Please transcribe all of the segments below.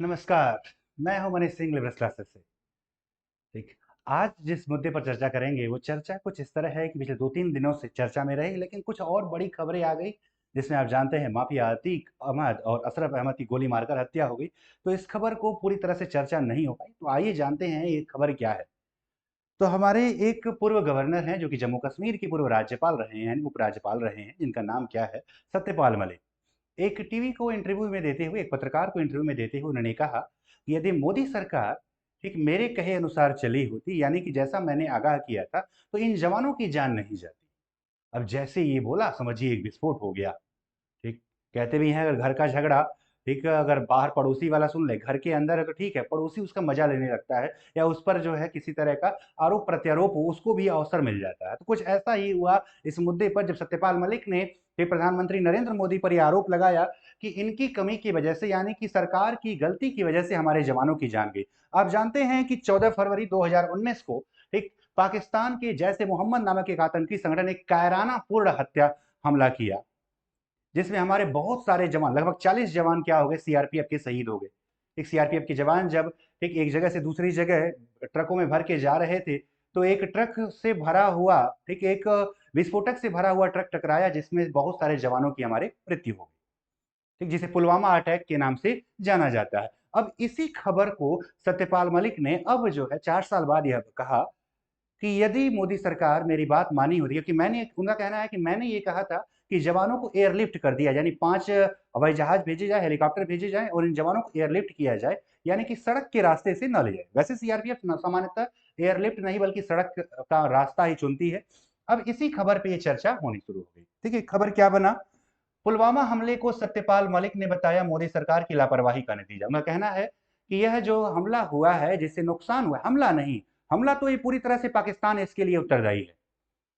नमस्कार। मैं हूं मनीष सिंह लिबरल क्लासेस से। ठीक। आज जिस मुद्दे पर चर्चा करेंगे वो चर्चा कुछ इस तरह है कि पिछले 2-3 दिनों से चर्चा में रही, लेकिन कुछ और बड़ी खबरें आ गई जिसमें आप जानते हैं माफिया अतीक अहमद और अशरफ अहमद की गोली मारकर हत्या हो गई। तो इस खबर को पूरी तरह से चर्चा नहीं हो पाई। तो आइए जानते हैं ये खबर क्या है। तो हमारे एक पूर्व गवर्नर हैं जो कि जम्मू कश्मीर के पूर्व राज्यपाल रहे हैं, उपराज्यपाल रहे हैं, जिनका नाम क्या है, सत्यपाल मलिक। एक टीवी को इंटरव्यू में देते हुए, एक पत्रकार को इंटरव्यू में देते हुए उन्होंने कहा कि यदि मोदी सरकार ठीक मेरे कहे अनुसार चली होती, यानी कि जैसा मैंने आगाह किया था, तो इन जवानों की जान नहीं जाती। अब जैसे ये बोला, समझिए एक विस्फोट हो गया। ठीक। कहते भी हैं अगर घर का झगड़ा, ठीक है, अगर बाहर पड़ोसी वाला सुन ले, घर के अंदर है तो ठीक है, पड़ोसी उसका मजा लेने लगता है या उस पर जो है किसी तरह का आरोप प्रत्यारोप हो, उसको भी अवसर मिल जाता है। तो कुछ ऐसा ही हुआ इस मुद्दे पर, जब सत्यपाल मलिक ने फिर प्रधानमंत्री नरेंद्र मोदी पर यह आरोप लगाया कि इनकी कमी की वजह से, यानी कि सरकार की गलती की वजह से हमारे जवानों की जान गई। आप जानते हैं कि 14 फरवरी 2019 को ठीक पाकिस्तान के जैश ए मोहम्मद नामक एक आतंकी संगठन ने कायराना पूर्ण हत्या हमला किया, जिसमें हमारे बहुत सारे जवान, लगभग 40 जवान क्या हो गए, सीआरपीएफ के शहीद हो गए। एक सीआरपीएफ के जवान जब एक जगह से दूसरी जगह ट्रकों में भर के जा रहे थे, तो एक ट्रक से भरा हुआ एक विस्फोटक से भरा हुआ ट्रक टकराया, जिसमें बहुत सारे जवानों की हमारे मृत्यु हो गई। ठीक, जिसे पुलवामा अटैक के नाम से जाना जाता है। अब इसी खबर को सत्यपाल मलिक ने अब जो है 4 साल बाद यह कहा कि यदि मोदी सरकार मेरी बात मानी होती, क्योंकि मैंने, उनका कहना है कि मैंने ये कहा था कि जवानों को एयरलिफ्ट कर दिया, यानी 5 हवाई जहाज भेजे जाए, हेलीकॉप्टर भेजे जाए और इन जवानों को एयरलिफ्ट किया जाए, यानी कि सड़क के रास्ते से न ले जाए। वैसे सीआरपीएफ सामान्यतः एयरलिफ्ट नहीं बल्कि सड़क का रास्ता ही चुनती है। अब इसी खबर पे ये चर्चा होनी शुरू हो गई। ठीक है, खबर क्या बना? पुलवामा हमले को सत्यपाल मलिक ने बताया मोदी सरकार की लापरवाही का नतीजा। उनका कहना है कि यह जो हमला हुआ है, जिससे नुकसान हुआ, हमला नहीं, हमला तो ये पूरी तरह से पाकिस्तान इसके लिए उत्तरदायी है।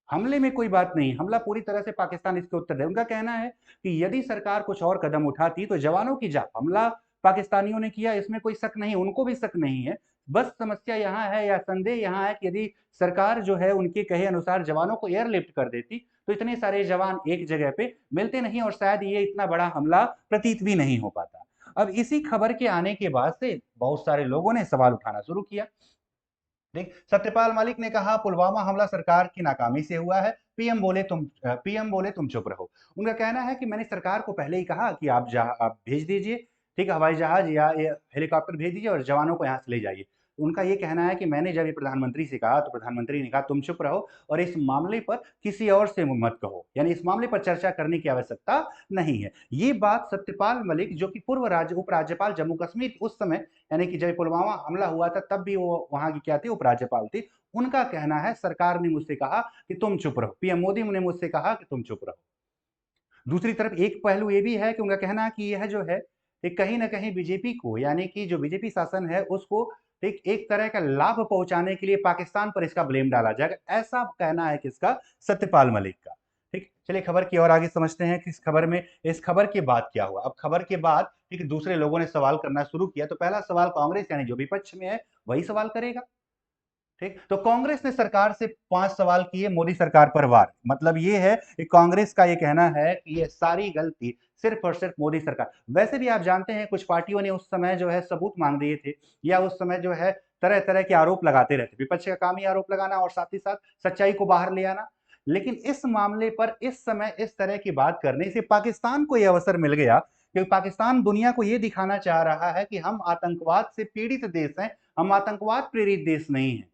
हमले में कोई बात नहीं, हमला पूरी तरह से पाकिस्तान इसके उत्तरदायी। उनका कहना है कि यदि सरकार कुछ और कदम उठाती तो जवानों की जान, हमला पाकिस्तानियों ने किया इसमें कोई शक नहीं, उनको भी शक नहीं है। बस समस्या यहाँ है या संदेह यहाँ है कि यदि सरकार जो है उनके कहे अनुसार जवानों को एयरलिफ्ट कर देती, तो इतने सारे जवान एक जगह पे मिलते नहीं और शायद ये इतना बड़ा हमला प्रतीत भी नहीं हो पाता। अब इसी खबर के आने के बाद से बहुत सारे लोगों ने सवाल उठाना शुरू किया। देख, सत्यपाल मलिक ने कहा पुलवामा हमला सरकार की नाकामी से हुआ है। पीएम बोले तुम चुप रहो। उनका कहना है कि मैंने सरकार को पहले ही कहा कि आप भेज दीजिए, ठीक है, हवाई जहाज या हेलीकॉप्टर भेज दीजिए और जवानों को यहाँ से ले जाइए। उनका ये कहना है कि मैंने जब ये प्रधानमंत्री से कहा तो प्रधानमंत्री ने कहा तुम चुप रहो और इस मामले पर किसी और से मत कहो, यानी इस मामले पर चर्चा करने की आवश्यकता नहीं है। ये बात सत्यपाल मलिक, जो कि पूर्व राज्य उपराज्यपाल जम्मू कश्मीर उस समय, यानी कि जब पुलवामा हमला हुआ था तब भी वो वहां की क्या थी, उपराज्यपाल थी, उनका कहना है सरकार ने मुझसे कहा कि तुम चुप रहो, पीएम मोदी ने मुझसे कहा कि तुम चुप रहो। दूसरी तरफ एक पहलू ये भी है कि उनका कहना है कि यह जो है एक कहीं ना कहीं बीजेपी को, यानी कि जो बीजेपी शासन है उसको एक तरह का लाभ पहुंचाने के लिए पाकिस्तान पर इसका ब्लेम डाला जाएगा, ऐसा कहना है किसका, सत्यपाल मलिक का। ठीक, चलिए खबर की और आगे समझते हैं कि इस खबर में, इस खबर के बाद क्या हुआ। अब खबर के बाद ठीक दूसरे लोगों ने सवाल करना शुरू किया। तो पहला सवाल कांग्रेस, यानी जो विपक्ष में है, वही सवाल करेगा। ठीक, तो कांग्रेस ने सरकार से 5 सवाल किए मोदी सरकार पर वार। मतलब ये है कि कांग्रेस का ये कहना है कि ये सारी गलती सिर्फ और सिर्फ मोदी सरकार। वैसे भी आप जानते हैं कुछ पार्टियों ने उस समय जो है सबूत मांग दिए थे, या उस समय जो है तरह तरह के आरोप लगाते रहते। विपक्ष का काम ही आरोप लगाना और साथ ही साथ सच्चाई को बाहर ले आना। लेकिन इस मामले पर इस समय इस तरह की बात करने से पाकिस्तान को यह अवसर मिल गया, क्योंकि पाकिस्तान दुनिया को यह दिखाना चाह रहा है कि हम आतंकवाद से पीड़ित देश हैं, हम आतंकवाद प्रेरित देश नहीं हैं।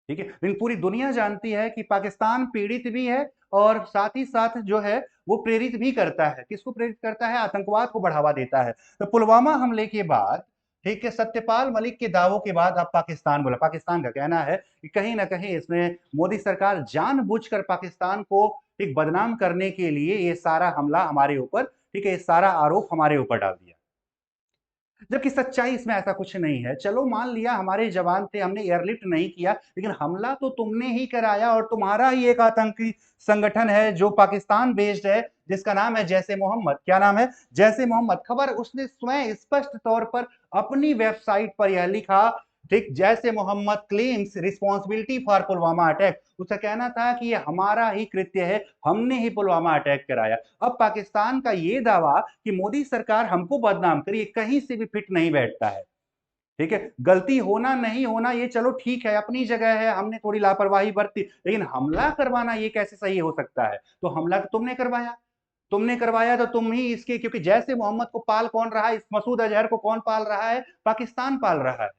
ठीक है, लेकिन पूरी दुनिया जानती है कि पाकिस्तान पीड़ित भी है और साथ ही साथ जो है वो प्रेरित भी करता है। किसको प्रेरित करता है? आतंकवाद को बढ़ावा देता है। तो पुलवामा हमले के बाद, ठीक है, सत्यपाल मलिक के दावों के बाद अब पाकिस्तान बोला, पाकिस्तान का कहना है कि कहीं ना कहीं इसमें मोदी सरकार जानबूझकर पाकिस्तान को एक बदनाम करने के लिए ये सारा हमला हमारे ऊपर, ठीक है, ये सारा आरोप हमारे ऊपर डाल दिया। जबकि सच्चाई इसमें ऐसा कुछ नहीं है। चलो मान लिया हमारे जवान थे, हमने एयरलिफ्ट नहीं किया, लेकिन हमला तो तुमने ही कराया और तुम्हारा ही एक आतंकी संगठन है जो पाकिस्तान बेस्ड है, जिसका नाम है जैश ए मोहम्मद। क्या नाम है? जैश ए मोहम्मद। खबर उसने स्वयं स्पष्ट तौर पर अपनी वेबसाइट पर यह लिखा ठीक, जैसे Mohammed claims responsibility for Pulwama attack, उसका कहना था कि ये हमारा ही कृत्य है, हमने ही पुलवामा अटैक कराया। अब पाकिस्तान का ये दावा कि मोदी सरकार हमको बदनाम करी, ये कहीं से भी फिट नहीं बैठता है। ठीक है, गलती होना नहीं होना ये चलो ठीक है, अपनी जगह है, हमने थोड़ी लापरवाही बरती, लेकिन हमला करवाना ये कैसे सही हो सकता है? तो हमला तो तुमने करवाया, तुमने करवाया तो तुम ही इसके, क्योंकि जैसे मोहम्मद को पाल कौन रहा है, इस मसूद अजहर को कौन पाल रहा है? पाकिस्तान पाल रहा है।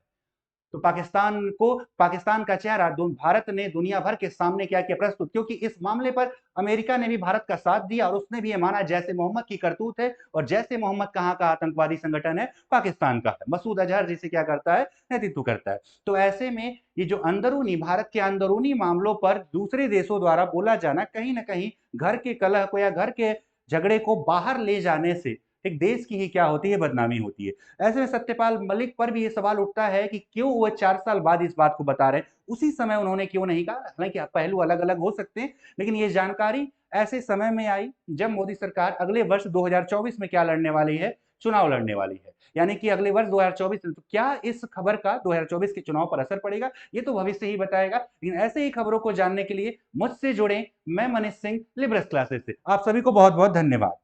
तो पाकिस्तान का चेहरा भारत ने दुनिया भर के सामने क्या किया? प्रस्तुत, क्योंकि इस मामले पर अमेरिका ने भी भारत का साथ दिया और उसने भी ये माना जैसे मोहम्मद की करतूत है, और जैसे मोहम्मद कहाँ का आतंकवादी संगठन है, पाकिस्तान का है। मसूद अजहर जिसे क्या करता है? नेतृत्व करता है। तो ऐसे में ये जो अंदरूनी, भारत के अंदरूनी मामलों पर दूसरे देशों द्वारा बोला जाना, कहीं ना कहीं घर के कलह को या घर के झगड़े को बाहर ले जाने से एक देश की ही क्या होती है? बदनामी होती है। ऐसे में सत्यपाल मलिक पर भी ये सवाल उठता है कि क्यों वह 4 साल बाद इस बात को बता रहे हैं, उसी समय उन्होंने क्यों नहीं कहा? हालांकि पहलू अलग अलग हो सकते हैं, लेकिन ये जानकारी ऐसे समय में आई जब मोदी सरकार अगले वर्ष 2024 में क्या लड़ने वाली है? चुनाव लड़ने वाली है। यानी कि अगले वर्ष 2024, तो क्या इस खबर का 2024 के चुनाव पर असर पड़ेगा? ये तो भविष्य ही बताएगा। लेकिन ऐसे ही खबरों को जानने के लिए मुझसे जुड़े, मैं मनीष सिंह, लिबरल क्लासेस से। आप सभी को बहुत बहुत धन्यवाद।